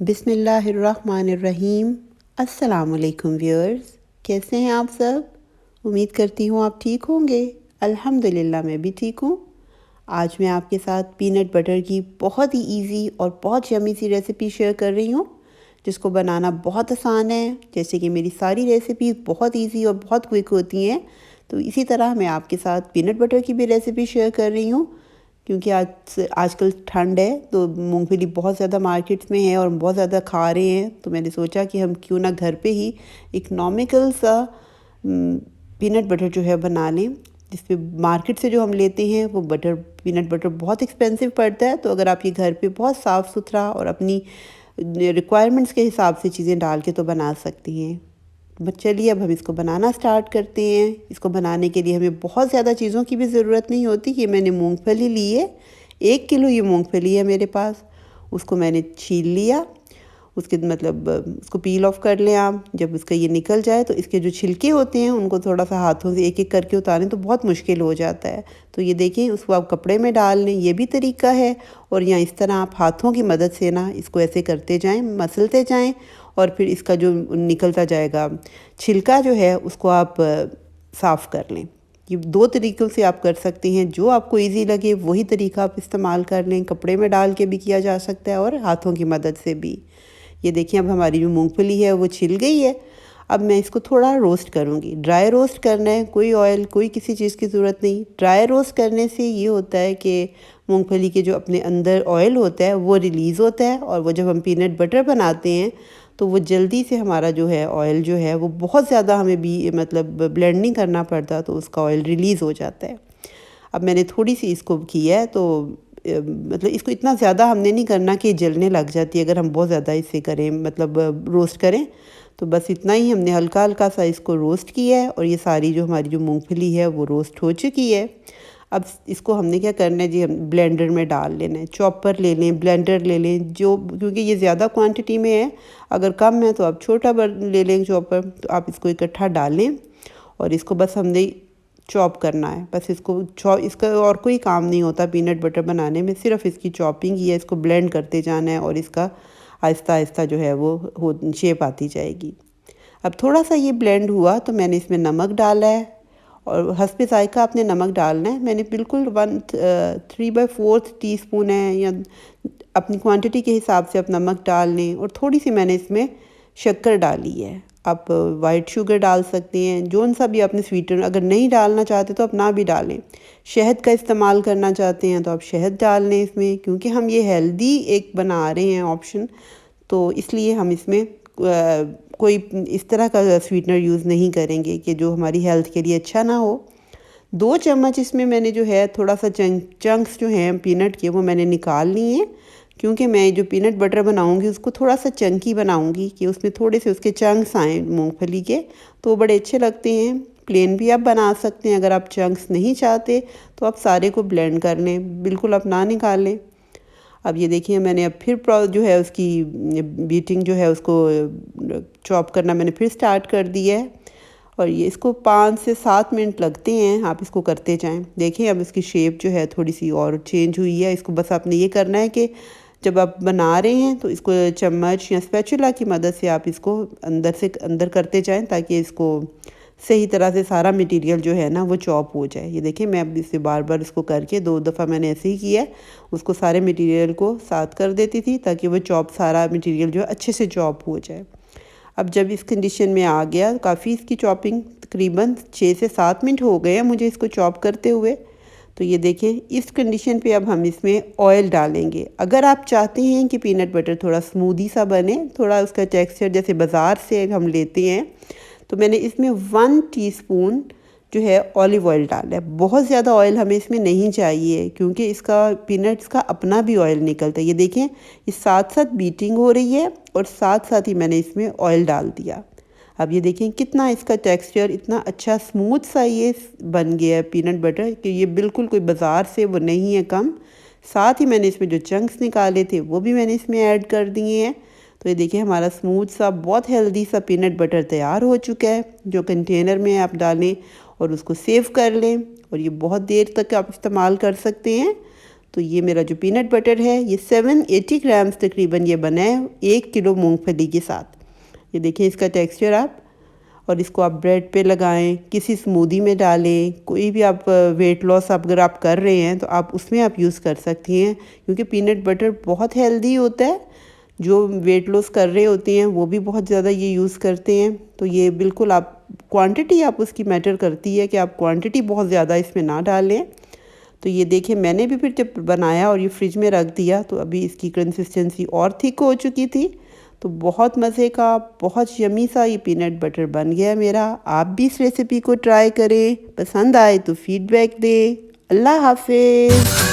बिस्मिल्लाहिर्रहमानिर्रहीम। अस्सलामुअलैकुम व्यूअर्स, कैसे हैं आप सब? उम्मीद करती हूँ आप ठीक होंगे। अल्हम्दुलिल्लाह मैं भी ठीक हूँ। आज मैं आपके साथ पीनट बटर की बहुत ही इजी और बहुत यम्मी सी रेसिपी शेयर कर रही हूँ, जिसको बनाना बहुत आसान है। जैसे कि मेरी सारी रेसिपीज़ बहुत इजी और बहुत क्विक होती हैं, तो इसी तरह मैं आपके साथ पीनट बटर की भी रेसिपी शेयर कर रही हूँ। क्योंकि आजकल ठंड है, तो मूंगफली बहुत ज़्यादा मार्केट्स में है और बहुत ज़्यादा खा रहे हैं, तो मैंने सोचा कि हम क्यों ना घर पे ही इकनॉमिकल सा पीनट बटर जो है बना लें। जिसपे मार्केट से जो हम लेते हैं वो पीनट बटर बहुत एक्सपेंसिव पड़ता है। तो अगर आप ये घर पे बहुत साफ़ सुथरा और अपनी रिक्वायरमेंट्स के हिसाब से चीज़ें डाल के तो बना सकती हैं। बस चलिए अब हम इसको बनाना स्टार्ट करते हैं। इसको बनाने के लिए हमें बहुत ज़्यादा चीज़ों की भी ज़रूरत नहीं होती। ये मैंने मूंगफली ली है, 1 किलो ये मूंगफली है मेरे पास। उसको मैंने छील लिया, उसके उसको पील ऑफ कर लें आप। जब उसका ये निकल जाए तो इसके जो छिलके होते हैं उनको थोड़ा सा हाथों से एक एक करके उतारें तो बहुत मुश्किल हो जाता है। तो ये देखें, उसको आप कपड़े में डाल लें, ये भी तरीका है। और या इस तरह आप हाथों की मदद से ना इसको ऐसे करते जाएं, मसलते जाएं, और फिर इसका जो निकलता जाएगा छिलका जो है उसको आप साफ़ कर लें। ये 2 तरीक़ों से आप कर सकते हैं, जो आपको इजी लगे वही तरीका आप इस्तेमाल कर लें। कपड़े में डाल के भी किया जा सकता है और हाथों की मदद से भी। ये देखिए, अब हमारी जो मूंगफली है वो छिल गई है। अब मैं इसको थोड़ा रोस्ट करूँगी। ड्राई रोस्ट करना है, कोई ऑयल कोई किसी चीज़ की ज़रूरत नहीं। ड्राई रोस्ट करने से ये होता है कि मूंगफली के जो अपने अंदर ऑयल होता है वो रिलीज़ होता है, और वो जब हम पीनट बटर बनाते हैं तो वो जल्दी से हमारा जो है ऑयल जो है वो बहुत ज़्यादा हमें भी ब्लेंड नहीं करना पड़ता, तो उसका ऑयल रिलीज़ हो जाता है। अब मैंने थोड़ी सी इसको किया है, तो इसको इतना ज़्यादा हमने नहीं करना कि जलने लग जाती है अगर हम बहुत ज़्यादा इसे करें, रोस्ट करें। तो बस इतना ही हमने हल्का हल्का सा इसको रोस्ट किया है, और ये सारी जो हमारी जो मूंगफली है वो रोस्ट हो चुकी है। अब इसको हमने क्या करना है जी, हम ब्लेंडर में डाल लेना है। चॉपर ले लें, ब्लेंडर ले लें, जो क्योंकि ये ज़्यादा क्वांटिटी में है। अगर कम है तो आप छोटा ले लें चॉपर, तो आप इसको इकट्ठा डालें और इसको बस हमने चॉप करना है। बस इसका और कोई काम नहीं होता पीनट बटर बनाने में, सिर्फ इसकी चॉपिंग ही है। इसको ब्लेंड करते जाना है और इसका आहिस्ता आहिस्ता जो है वो शेप आती जाएगी। अब थोड़ा सा ये ब्लेंड हुआ तो मैंने इसमें नमक डाला है, और हस्बे ज़ायका आपने नमक डालना है। मैंने बिल्कुल 3/4 टीस्पून है, या अपनी क्वांटिटी के हिसाब से आप नमक डाल लें। और थोड़ी सी मैंने इसमें शक्कर डाली है। आप वाइट शुगर डाल सकते हैं, जौन सा भी आपने स्वीटनर, अगर नहीं डालना चाहते तो आप ना भी डालें। शहद का इस्तेमाल करना चाहते हैं तो आप शहद डाल लें इसमें, क्योंकि हम ये हेल्दी एक बना रहे हैं ऑप्शन, तो इसलिए हम इसमें कोई इस तरह का स्वीटनर यूज़ नहीं करेंगे कि जो हमारी हेल्थ के लिए अच्छा ना हो। 2 चम्मच इसमें मैंने जो है थोड़ा सा चंक्स जो हैं पीनट के वो मैंने निकाल लिए हैं, क्योंकि मैं जो पीनट बटर बनाऊंगी उसको थोड़ा सा चंकी बनाऊंगी कि उसमें थोड़े से उसके चंक्स आएँ मूंगफली के, तो बड़े अच्छे लगते हैं। प्लेन भी आप बना सकते हैं, अगर आप चंक्स नहीं चाहते तो आप सारे को ब्लेंड कर लें, बिल्कुल आप ना निकालें। अब ये देखिए, मैंने अब फिर जो है उसकी बीटिंग जो है उसको चॉप करना मैंने फिर स्टार्ट कर दिया है, और ये इसको 5 से 7 मिनट लगते हैं, आप इसको करते जाएं। देखें अब इसकी शेप जो है थोड़ी सी और चेंज हुई है। इसको बस आपने ये करना है कि जब आप बना रहे हैं तो इसको चम्मच या स्पैचुला की मदद से आप इसको अंदर से अंदर करते जाएं, ताकि इसको सही तरह से सारा मटेरियल जो है ना वो चॉप हो जाए। ये देखें, मैं अब इसे बार बार इसको करके 2 दफ़ा मैंने ऐसे ही किया है। उसको सारे मटेरियल को साथ कर देती थी ताकि वो सारा मटेरियल जो है अच्छे से चॉप हो जाए। अब जब इस कंडीशन में आ गया, काफ़ी इसकी चॉपिंग तकरीबन 6 से 7 मिनट हो गए हैं मुझे इसको चॉप करते हुए। तो ये देखें, इस कंडीशन पे अब हम इसमें ऑयल डालेंगे। अगर आप चाहते हैं कि पीनट बटर थोड़ा स्मूदी सा बने, थोड़ा उसका टेक्सचर जैसे बाज़ार से हम लेते हैं, तो मैंने इसमें 1 टीस्पून जो है ऑलिव ऑयल डाला है। बहुत ज़्यादा ऑयल हमें इसमें नहीं चाहिए, क्योंकि इसका पीनट्स का अपना भी ऑयल निकलता है। ये देखें, इस साथ साथ बीटिंग हो रही है और साथ साथ ही मैंने इसमें ऑयल डाल दिया। अब ये देखें कितना इसका टेक्सचर इतना अच्छा स्मूथ सा ये बन गया है पीनट बटर, कि ये बिल्कुल कोई बाज़ार से वो नहीं है कम। साथ ही मैंने इसमें जो चंक्स निकाले थे वो भी मैंने इसमें ऐड कर दिए हैं। तो ये देखिए, हमारा स्मूथ सा बहुत हेल्दी सा पीनट बटर तैयार हो चुका है, जो कंटेनर में आप डालें और उसको सेव कर लें, और ये बहुत देर तक आप इस्तेमाल कर सकते हैं। तो ये मेरा जो पीनट बटर है ये 780 ग्राम्स तकरीबन ये बना है 1 किलो मूंगफली के साथ। ये देखें इसका टेक्सचर आप। और इसको आप ब्रेड पे लगाएं, किसी स्मूदी में डालें, कोई भी आप वेट लॉस अगर आप कर रहे हैं तो आप उसमें आप यूज़ कर सकती हैं, क्योंकि पीनट बटर बहुत हेल्दी होता है। जो वेट लॉस कर रहे होते हैं वो भी बहुत ज़्यादा ये यूज़ करते हैं। तो ये बिल्कुल आप क्वांटिटी आप उसकी मैटर करती है कि आप क्वांटिटी बहुत ज़्यादा इसमें ना डालें। तो ये देखें मैंने भी फिर जब बनाया और ये फ्रिज में रख दिया तो अभी इसकी कंसिस्टेंसी और थिक हो चुकी थी। तो बहुत मज़े का, बहुत यमी सा ये पीनट बटर बन गया मेरा। आप भी इस रेसिपी को ट्राई करें, पसंद आए तो फीडबैक दें। अल्लाह हाफिज़।